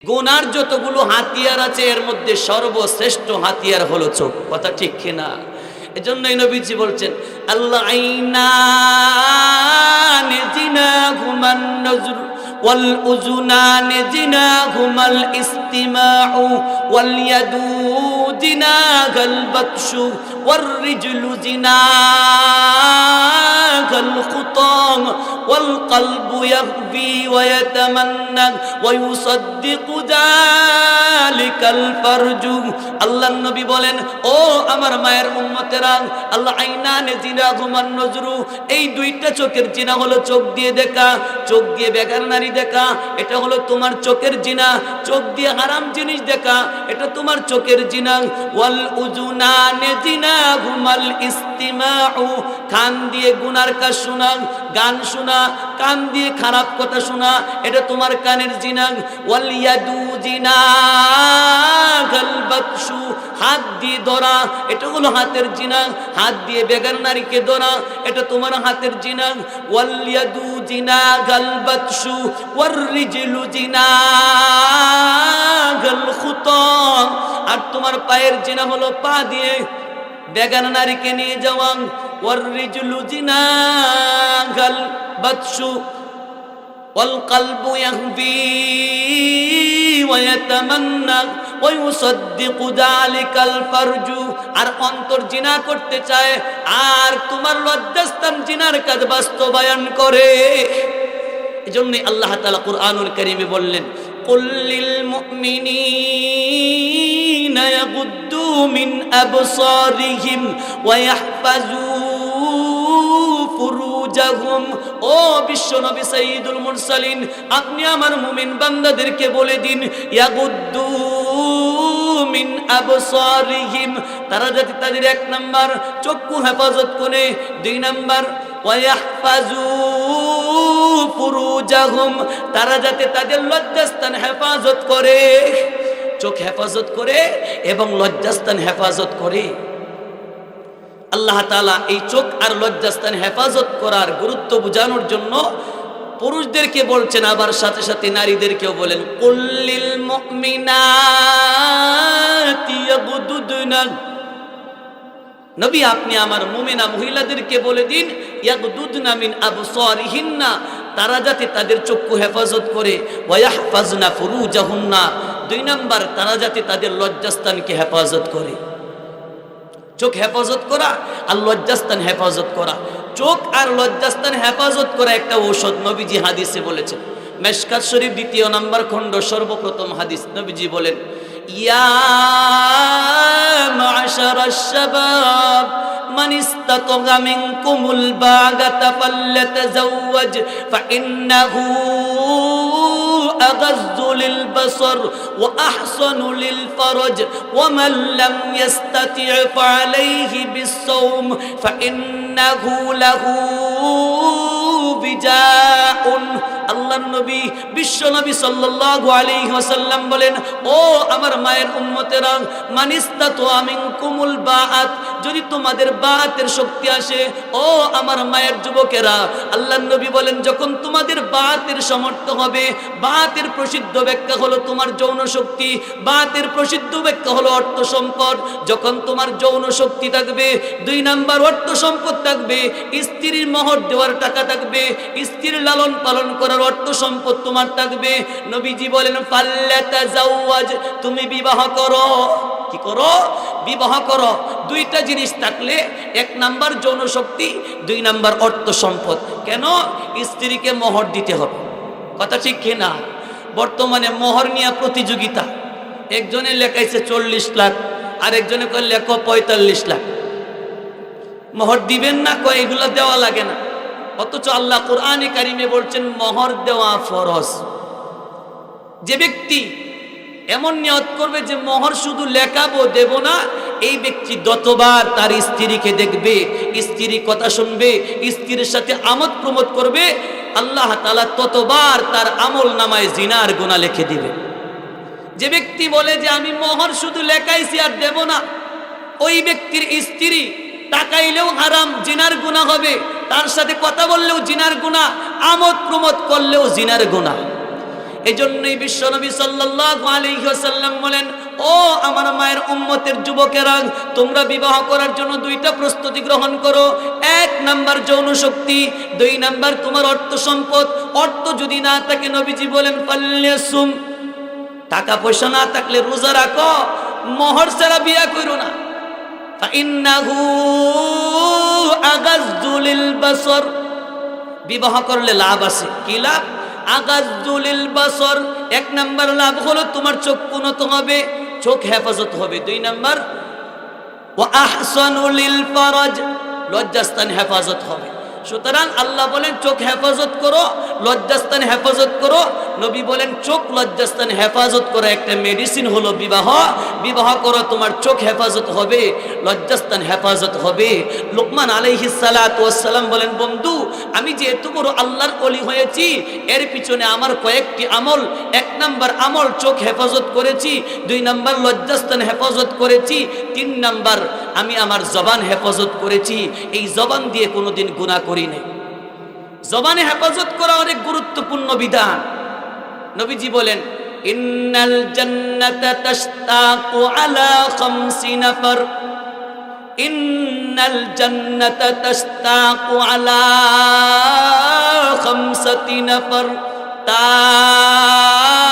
গুনার যতগুলো হাতিয়ার আছে এর মধ্যে সর্বশ্রেষ্ঠ হাতিয়ার হলো চোখ। কথা ঠিক কিনা? এজন্যই নবীজি বলছেন আল্লাহ আইনানে জিনাহুমান নজর ওয়াল উযুনানে জিনাহুমাল ইস্তিমাউ ওয়াল ইয়াদু জিনাগাল বাতশু ওয়ার রিজলু জিনাগাল খুতাম ওয়াল কলবু ইয়াগবি ওয়া ইয়াতামান্না ওয়া ইউসাদ্দিকু যালিকাল ফারজু। আল্লাহর নবী বলেন, ও আমার মায়ের উম্মতেরা, আল্লাহ আইনানে জিনাহুমান নজরু, এই দুইটা চোখের জিনা হলো চোখ দিয়ে দেখা, চোখ দিয়ে বেগার নারী দেখা, এটা হলো তোমার চোখের জিনা। চোখ দিয়ে হারাম জিনিস দেখা, এটা তোমার চোখের জিনা। ওয়াল উযুনানে জিনাহুমাল ইস্তিমাউ, কান দিয়ে গুনার কাজ শোনা, গান শোনা, কান দিয়ে খারাপ কথা শোনা, এটা তোমার কানের জিনা। ওয়াল ইয়াদু জিনাগাল বাতশু, হাত দিয়ে ধরা, এটা হলো হাতের জিনা। হাত দিয়ে বেগার নারীকে ধরা, এটা তোমার হাতের জিনা। ওয়াল ইয়াদু জিনাগাল বাতশু ওয়ার রিজলু জিনাগাল খুতাম, আর তোমার পায়ের জিনা হলো পা দিয়ে বেগার নারীকে নিয়ে যাওয়া। ওয়ার রিজলু জিনাগাল বাতশু ওয়াল কলবু ইয়াহবি ওয়া ইয়াতামান্না ওয়া ইউসাদ্দিকু যালিকাল ফারজু, আর অন্তর জিনা করতে চায়, আর তোমার লজ্জাস্থান জিনার কাজ বাস্তবায়ন করে। এজন্য আল্লাহ তাআলা কুরআনুল কারীমে বললেন, কুল লিল মুমিনিনা ইয়াগুদ্দু মিন আবসারিহিম ওয়া ইয়াহফাজু ফুরুজাহুম। ও বিশ্ব নবী সাইয়্যিদুল মুরসালিন, আপনি আমার মুমিন বান্দাদেরকে বলে দিন, ইয়াগুদ্দু মিন আবসারিহিম, তারা যাতে তাদের এক নাম্বার চক্ষু হেফাজত করে, দুই নাম্বার ওয়া ইয়াহফাজু ফুরুজাহুম, তারা যাতে তাদের লজ্জাস্থান হেফাজত করে। চোখ হেফাজত করে এবং লজ্জাস্থান হেফাজত করে। আল্লাহ তাআলা এই চোখ আর লজ্জাস্থান হেফাজত করার গুরুত্ব বোঝানোর জন্য পুরুষদেরকে বলছেন, আবার সাথে সাথে নারীদেরকেও বলেন, কুল লিল মুমিনাতি ইয়াগুদুদনা, নবী আপনি আমার মুমিনা মহিলাদেরকে বলে দিন, ইয়াগুদুদনা মিন আবসারিহিন্না, তারা যাতে তাদের চক্ষু হেফাজত করে, ওয়া ইয়াহফাজনা ফুরুজাহুন্না, দুই নাম্বার তারা যাতে তাদের লজ্জাস্থানকে হেফাজত করে। চোখ হেফাজত করা আর লজ্জাস্থান হেফাজত করা, চোখ আর লজ্জাস্থান হেফাজত করা একটা ঔষধ, নবীজি হাদিসে বলেছেন। মেশকাত শরীফ 2 নম্বর খণ্ড সর্বপ্রথম হাদিস, নবীজি বলেন, ইয়া মা'শারাশ শাবাব মান ইসতাতা মিনকুমুল বাগাতা ফাল্যাতাযাওয়াজ ফাইন্নাহু আগাযযু লিল বাসর ওয়া আহসানু লিল ফারজ ওয়া মান লাম ইসতাতি' ফালাইহি বিস-সাওম ফাইন্নাহু লাহু বিজাউন। আল্লাহর নবী বিশ্ব নবী সাল্লাল্লাহু আলাইহি ওয়াসাল্লাম বলেন, ও আমার মায়ের উম্মতেরা, মানিস্তাতু মিনকুমুল বাআত, যদি তোমাদের বাআতের শক্তি আসে, ও আমার মায়ের যুবকেরা, আল্লাহর নবী বলেন, যখন তোমাদের বাআতের সামর্থ্য হবে, বাআতের প্রসিদ্ধ ব্যাখ্যা হলো তোমার যৌন শক্তি, বাআতের প্রসিদ্ধ ব্যাখ্যা হলো অর্থ সম্পদ। যখন তোমার যৌন শক্তি থাকবে, দুই নাম্বার অর্থ সম্পদ থাকবে, স্ত্রীর মোহর দেওয়ার টাকা থাকবে, স্ত্রীর লালন পালন করার অর্থ সম্পদ তোমার থাকবে, নবীজি বলেন, ফাল্যাতাযাওয়াজ, তুমি বিবাহ করো। কি করো? বিবাহ করো। দুইটা জিনিস থাকলে, এক নাম্বার যৌন শক্তি, দুই নাম্বার অর্থ সম্পদ। কেন? স্ত্রীকে মোহর দিতে হবে। কথা ঠিক কিনা? বর্তমানে মোহর নিয়ে প্রতিযোগিতা, একজনে লেখাইছে 40 লাখ, আর একজনে কয় লেখো 45 লাখ। মোহর দিবেন না? কয় এগুলো দেওয়া লাগে না। অথচ আল্লাহ কুরআনে কারিমে বলছেন মোহর দেওয়া ফরজ। যে ব্যক্তি এমন নিয়ত করবে যে মোহর শুধু লেখাবো দেব না, এই ব্যক্তি যতবার তার স্ত্রীকে দেখবে, স্ত্রীর কথা শুনবে, স্ত্রীর সাথে আমোদ প্রমোদ করবে, আল্লাহ তাআলা ততবার তার আমল নামায় জিনার গুনাহ লিখে দিবে। যে ব্যক্তি বলে যে আমি মোহর শুধু লেখাইছি আর দেব না, ওই ব্যক্তির স্ত্রী তাকাইলেও হারাম, জিনার গুনাহ হবে, তার সাথে কথা বললেও জিনার গুনাহ, আমোদ প্রমোদ করলেও জিনার গুনাহ। এজন্যই বিশ্বনবী সাল্লাল্লাহু আলাইহি ওয়াসাল্লাম বলেন, ও আমার মায়ের উম্মতের যুবকেরা, তোমরা বিবাহ করার জন্য দুইটা প্রস্তুতি গ্রহণ করো। 1 নাম্বার যৌন শক্তি, 2 নাম্বার তোমার অর্থ সম্পদ। অর্থ যদি না থাকে নবীজি বলেন ফাল্যাসুম, টাকা পয়সা না থাকলে রোজা রাখো, মোহর ছাড়া বিয়া করো না। ফাইন্নাহু আগাযযু লিল বাসর, বিবাহ করলে লাভ আছে। কি লাভ? আগাযযু লিল বাসর, 1 নাম্বার লাভ হলো তোমার চোখ উন্নত হবে, চোখ হেফাজত হবে। 2 নাম্বার ওয়া আহসানু লিল ফারাজ, লজ্জাস্থান হেফাজত হবে। সুতরাং আল্লাহ বলেন চোখ হেফাজত করো, লজ্জাস্থান হেফাজত করো। নবী বলেন চোখ লজ্জাস্থান হেফাজত করা একটা মেডিসিন হলো বিবাহ। বিবাহ করো, তোমার চোখ হেফাজত হবে, লজ্জাস্থান হেফাজত হবে। লুকমান আলাইহিস সালাতু ওয়াস সালাম বলেন, বন্ধু আমি যে এত বড় আল্লাহর ওলি হয়েছি এর পিছনে আমার কয়েকটি আমল। 1 নাম্বার আমল চোখ হেফাজত করেছি, 2 নাম্বার লজ্জাস্থান হেফাজত করেছি, 3 নাম্বার আমি আমার জবান হেফাজত করেছি। এই জবান দিয়ে কোনোদিন গুনাহ করি নাই। জবানে হেফাজত করা অনেক গুরুত্বপূর্ণ বিধান। নবীজি বলেন, ইন্নাল জান্নাতা তাশতাকু আলা 5 নাফার, ইন্নাল জান্নাতা তাশতাকু আলা 5 নাফার তালিল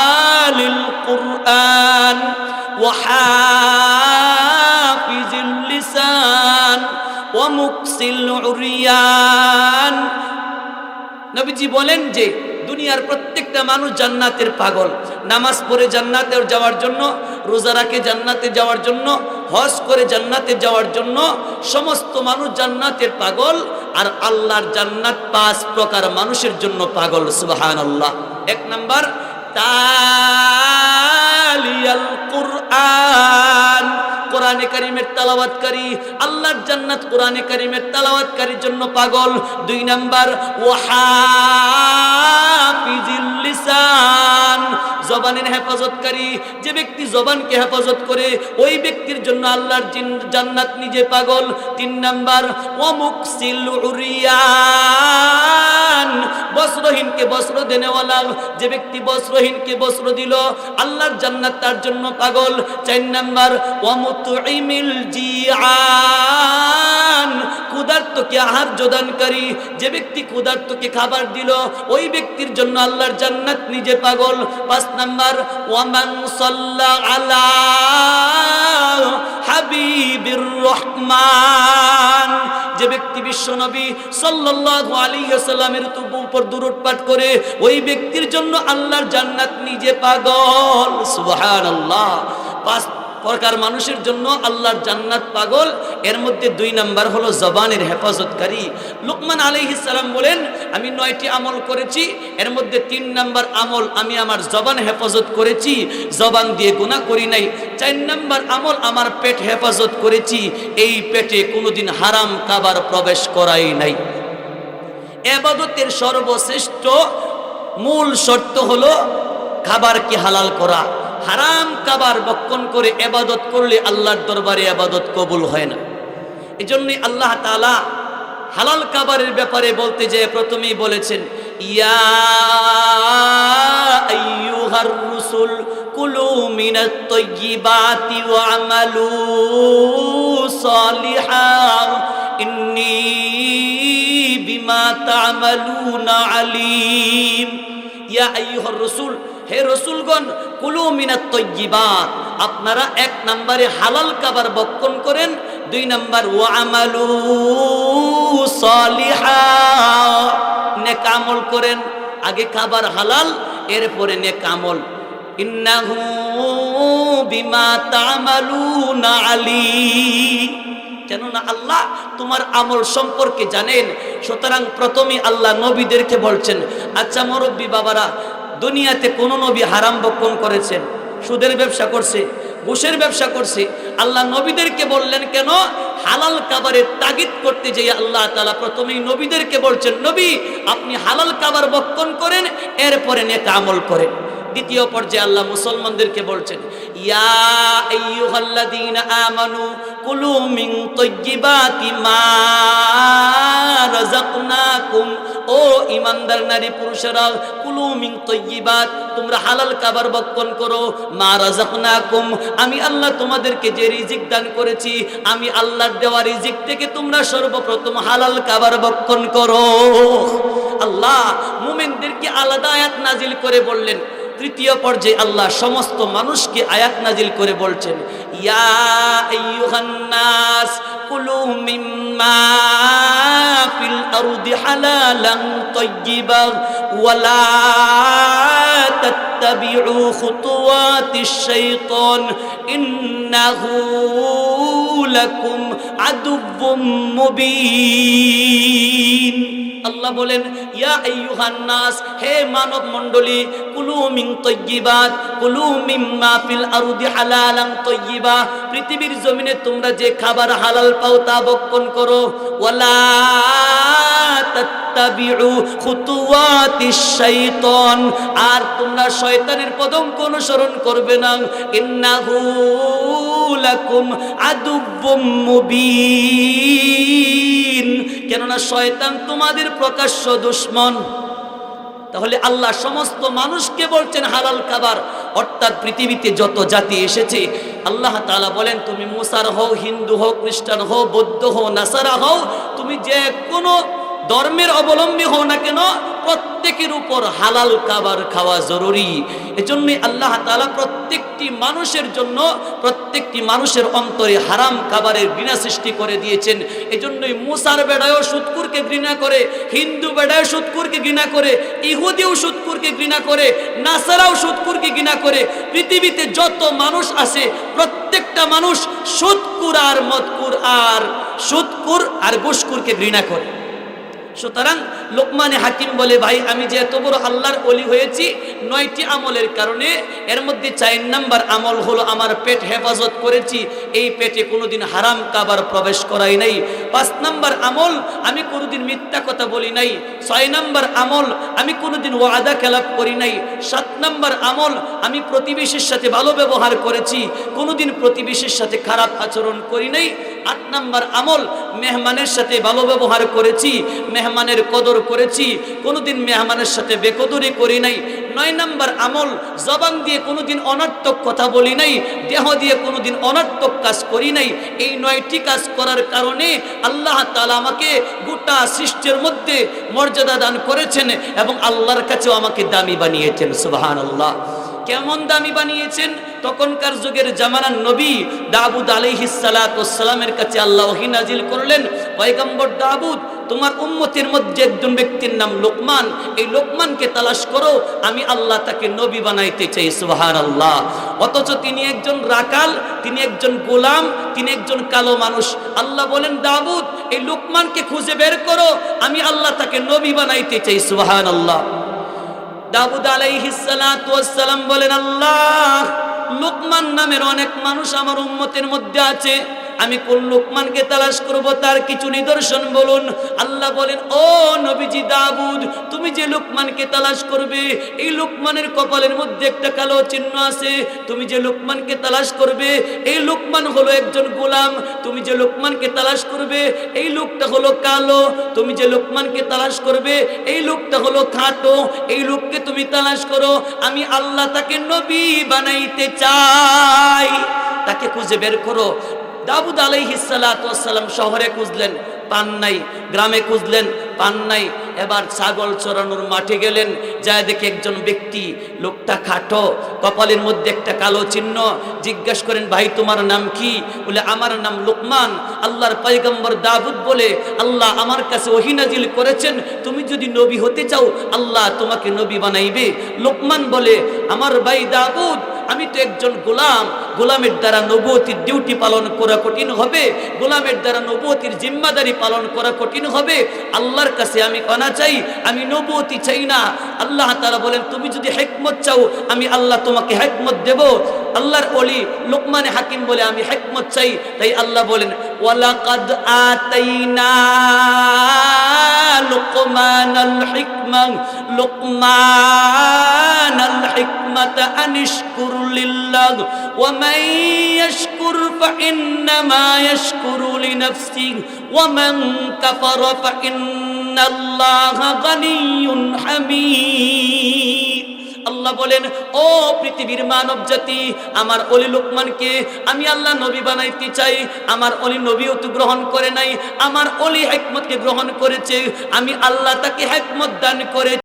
কুরআন ওয়া হাফিজিল লিসান ওয়া মুকসিল উরিয়ান। নবীজি বলেন যে দুনিয়ার প্রত্যেকটা মানুষ জান্নাতের পাগল। নামাজ পড়ে জান্নাতে যাওয়ার জন্য, রোজা রাখে জান্নাতে যাওয়ার জন্য, হজ করে জান্নাতে যাওয়ার জন্য, সমস্ত মানুষ জান্নাতের পাগল। আর আল্লাহর জান্নাত 5 প্রকার মানুষের জন্য পাগল। সুবহানাল্লাহ। 1 নাম্বার তালিয়াল কুরআন, কোরআনে কারীমের তেলাওয়াতকারী। আল্লাহর জান্নাত কোরআনে কারীমের তেলাওয়াতকারীর জন্য পাগল। 2 নাম্বার ওয়া হাফিজিল লিসান, জবানের হেফাজতকারী। যে ব্যক্তি জবানকে হেফাজত করে ওই ব্যক্তির জন্য আল্লাহর জান্নাত নিজে পাগল। 3 নাম্বার ওয়া মুকসিল উরিয়ান, বস্ত্রহীনকে বস্ত্র দেনেওয়ালা। যে ব্যক্তি বস্ত্রহীনকে বস্ত্র দিল আল্লাহর জান্নাত তার জন্য পাগল। 4 নাম্বার ওয়া মুতঈমিল জিআন, ক্ষুধার্তকে আহার প্রদানকারী। যে ব্যক্তি ক্ষুধার্তকে খাবার দিল ওই ব্যক্তির জন্য আল্লাহর জান্নাত নিজে পাগল। 5 নাম্বার ওয়া মান সাল্লা আলা হাবিবির রহমান, যে ব্যক্তি বিশ্বনবী সাল্লাল্লাহু আলাইহি ওয়াসাল্লামের উপর দুরূদ পাঠ করে ওই ব্যক্তির জন্য আল্লাহর জান্নাত নিজে পাগল। সুবহানাল্লাহ। 5 প্রকার মানুষের জন্য আল্লাহর জান্নাত পাগল। এর মধ্যে 2 নাম্বার হলো জবানের হেফাজতকারী। লুকমান আলাইহিস সালাম বলেন, আমি 9টি আমল করেছি, এর মধ্যে 3 নাম্বার আমল আমি আমার জবান হেফাজত করেছি, জবান দিয়ে গুনাহ করি নাই। 4 নাম্বার আমল আমার পেট হেফাজত করেছি, এই পেটে কোনোদিন হারাম খাবার প্রবেশ করাই নাই। ইবাদতের সর্বশ্রেষ্ঠ মূল শর্ত হলো খাবারকে হালাল করা। হারাম খাবার ভক্ষণ করে ইবাদত করলে আল্লাহর দরবারে ইবাদত কবুল হয় না। এজন্যই আল্লাহ তাআলা হালাল খাবারের ব্যাপারে বলতে যেয়ে প্রথমেই বলেছেন, ইয়া আইয়ুহার রুসুল কুলু মিনাত তাইয়্যিবাতি ওয়া আমালু সালিহান ইন্নী বিমা তা'মালুনা আলীম। ইয়া আইয়ুহার রসুল, হে রসুলগণ, কুলু মিনাত তাইয়্যিবাত, আপনারা 1 নম্বরে হালাল খাবার ভক্ষণ করেন। 2 নম্বর ওয়া আমালু সালিহা, নেক আমল করেন। আগে খাবার হালাল, এরপরে নেক আমল। ইন্নাহু বিমা তা'মালুনা আলীম, কেননা আল্লাহ তোমার আমল সম্পর্কে জানেন। সুতরাং প্রথমে আল্লাহ নবীদেরকে বলছেন, আচ্ছা মুরব্বী বাবারা, দুনিয়াতে কোন নবী হারাম ভক্ষণ করেছেন? সুদের ব্যবসা করছে, ঘুষের ব্যবসা করছে? আল্লাহ নবীদেরকে বললেন কেন? হালাল খাবারের তাগিদ করতে যেয়ে আল্লাহ তাআলা প্রথমেই নবীদেরকে বলছেন, নবী আপনি হালাল খাবার ভক্ষণ করেন, এরপরে নেক আমল করেন। দ্বিতীয় পর্যায়ে আল্লাহ মুসলমানদেরকে বলছেন, ইয়া আইয়ুহাল্লাযীনা আমানু কুলু মিন তাইয়্যিবাতি মা রাযাকনাকুম। ও ইমানদার নারী পুরুষেরা, কুলু মিন তাইয়্যিবাত, তোমরা হালাল খাবার ভক্ষণ করো। মা রাযাকনাকুম, আমি আল্লাহ তোমাদেরকে যে রিজিক দান করেছি, আমি আল্লাহর দেওয়া রিজিক থেকে তোমরা সর্বপ্রথম হালাল খাবার ভক্ষণ করো। আল্লাহ মুমিনদেরকে আলাদা আয়াত নাজিল করে বললেন। তৃতীয় পর্যায়ে আল্লাহ সমস্ত মানুষকে আয়াত নাজিল করে বলছেন, ইয়া আইয়ুহান নাস কুলু মিম্মা ফিল আরদি হালালান তাইয়্যিবা ওয়া লা তাত্তাবিউ খুতুওয়াতিশ শাইতান ইন্নাহু লাকুম আদুউম মুবিন। আল্লাহ বলেন, ইয়া আইয়ুহান নাস, হে মানব মণ্ডলী, কুলু মিন তাইয়্যিবাত, কুলু মিম্মা ফিল আরদি হালালান তাইয়্যিবা, পৃথিবীর জমিনে তোমরা যে খাবার হালাল পাও তা ভক্ষণ করো। ওয়ালা তাত্তাবিউ খুতুওয়াতিশ শাইতান, আর তোমরা শয়তানের পদঙ্ক অনুসরণ করবে না। ইন্নাহু লাকুম আদুউম মুবিন, কেননা শয়তান তোমাদের প্রকাশ্য দুশমন। তাহলে আল্লাহ সমস্ত মানুষকে বলছেন হালাল খাবার, অর্থাৎ পৃথিবীতে যত জাতি এসেছে আল্লাহ তাআলা বলেন, তুমি মুসার হও, হিন্দু হও, খ্রিস্টান হও, বৌদ্ধ হও, নাসারা হও, তুমি যে কোনো ধর্মের অবলম্বী হও না কেন, প্রত্যেকের উপর হালাল খাবার খাওয়া জরুরি। এজন্যই আল্লাহ তাআলা প্রত্যেকটি মানুষের জন্য, প্রত্যেকটি মানুষের অন্তরে হারাম খাবারের ঘৃণা সৃষ্টি করে দিয়েছেন। এজন্যই মুসার বেড়ায়ও সুদকুরকে ঘৃণা করে, হিন্দু বেড়ায়ও সুদকুরকে ঘৃণা করে, ইহুদিও সুদকুরকে ঘৃণা করে, নাসারাও সুদকুরকে ঘৃণা করে। পৃথিবীতে যত মানুষ আছে প্রত্যেকটা মানুষ সুদকুর আর মদকুর আর সুদকুর আর ঘুষখোরকে ঘৃণা করে। সুতরাং লোকমানে হাকিম বলে, ভাই আমি যে এত বড় আল্লাহর ওলি হয়েছি 9টি আমলের কারণে, এর মধ্যে 4 নাম্বার আমল হলো আমার পেট হেফাজত করেছি, এই পেটে কোনোদিন হারাম খাবার প্রবেশ করাই নাই। 5 নাম্বার আমল, আমি কোনোদিন মিথ্যা কথা বলি নাই। 6 নাম্বার আমল, আমি কোনোদিন ওয়াদা খেলাপ করি নাই। 7 নাম্বার আমল, আমি প্রতিবেশীর সাথে ভালো ব্যবহার করেছি, কোনোদিন প্রতিবেশীর সাথে খারাপ আচরণ করি নাই। 8 নাম্বার আমল, মেহমানের সাথে ভালো ব্যবহার করেছি, মেহমানের কদর করেছি, কোনোদিন মেহমানের সাথে বেকদরি করি নাই। 9 নাম্বার আমল, জবান দিয়ে কোনোদিন অনর্থক কথা বলি নাই, দেহ দিয়ে কোনোদিন অনর্থক কাজ করি নাই। এই 9টি কাজ করার কারণে আল্লাহ তাআলা আমাকে গোটা সৃষ্টির মধ্যে মর্যাদা দান করেছেন এবং আল্লাহর কাছেও আমাকে দামি বানিয়েছেন। সুবহানাল্লাহ। কেমন দামি বানিয়েছেন? তখনকার যুগের জামানার নবী দাউদ আলাইহিস সালাতু ওয়াস সালামের কাছে আল্লাহ ওহী নাজিল করলেন, পয়গম্বর দাউদ, তোমার উম্মতের মধ্যে একজন ব্যক্তির নাম লোকমান, এই লোকমানকে তালাশ করো, আমি আল্লাহ তাকে নবী বানাইতে চাই। সুবহানাল্লাহ। অথচ তিনি একজন রাকাল, তিনি একজন গোলাম, তিনি একজন কালো মানুষ। আল্লাহ বলেন, দাউদ, এই লোকমানকে খুঁজে বের করো, আমি আল্লাহ তাকে নবী বানাইতে চাই। সুবহানাল্লাহ। দাউদ আলাইহিস সালাতু ওয়াস সালাম বলেন, আল্লাহ, লোকমান নামের অনেক মানুষ আমার উম্মতের মধ্যে আছে, আমি কোন লোকমানকে তালাশ করব, তার কিছু নিদর্শন বলুন। আল্লাহ বলেন, ও নবীজি দাউদ, তুমি যে লোকমানকে তালাশ করবে, এই লোকমানের কপালের মধ্যে একটা কালো চিহ্ন আছে। তুমি যে লোকমানকে তালাশ করবে, এই লোকমান হলো একজন গোলাম। তুমি যে লোকমানকে তালাশ করবে, এই লোকটা হলো কালো। তুমি যে লোকমানকে তালাশ করবে, এই লোকটা হলো খাটো। এই লোককে তুমি তালাশ করো, আমি আল্লাহ তাকে নবী বানাইতে চাই, তাকে খুঁজে বের করো। দাউদ আলাইহিস সালাতু ওয়াস সালাম শহরে খুঁজলেন, পান নাই, গ্রামে খুঁজলেন, পান নাই। এবার ছাগল চরানোর মাঠে গেলেন, যায় দেখে একজন ব্যক্তি, লোকটা খাটো, কপালের মধ্যে একটা কালো চিহ্ন। জিজ্ঞাসা করেন, ভাই তোমার নাম কি? বলে, আমার নাম লোকমান। আল্লাহর পয়গম্বর দাউদ বলে, আল্লাহ আমার কাছে ওহী নাজিল করেছেন, তুমি যদি নবী হতে চাও আল্লাহ তোমাকে নবী বানাইবে। লোকমান বলে, আমার ভাই দাউদ, আমি তো একজন গোলাম, গোলামের দ্বারা নবুয়তির ডিউটি পালন করা কঠিন হবে, গোলামের দ্বারা নবুয়তির জিম্মাদারি পালন করা কঠিন হবে। আল্লাহর কাছে আমি পানা চাই, আমি নবুয়তি চাই না। আল্লাহ তাআলা বলেন, তুমি যদি হিকমত চাও আমি আল্লাহ তোমাকে হিকমত দেব। আল্লাহর ওলি লোকমান হাকিম বলে আমি হিকমত চাই, তাই আল্লাহ বলেন ওয়ালাকাদ আতাইনা লুকমানাল হিকমা লুকমানাল হিকমাতা আনিশকুর লিল্লাহ ওয়া মান ইয়াশকুর ফাইন্নামা ইয়াশকুরু লিনাফসিহি ওয়া মান কাফারা ফাইন্নাল্লাহা গানিয়্যুন হামিদ। আল্লাহ বলেন ও পৃথিবীর মানব জাতি, আমার ওলি লোকমানকে আমি আল্লাহ নবী বানাইতে চাই। আমার ওলি নবীও তো গ্রহণ করে নাই, আমার ওলি হিকমতকে গ্রহণ করেছে। আমি আল্লাহ তাকে হিকমত দান করে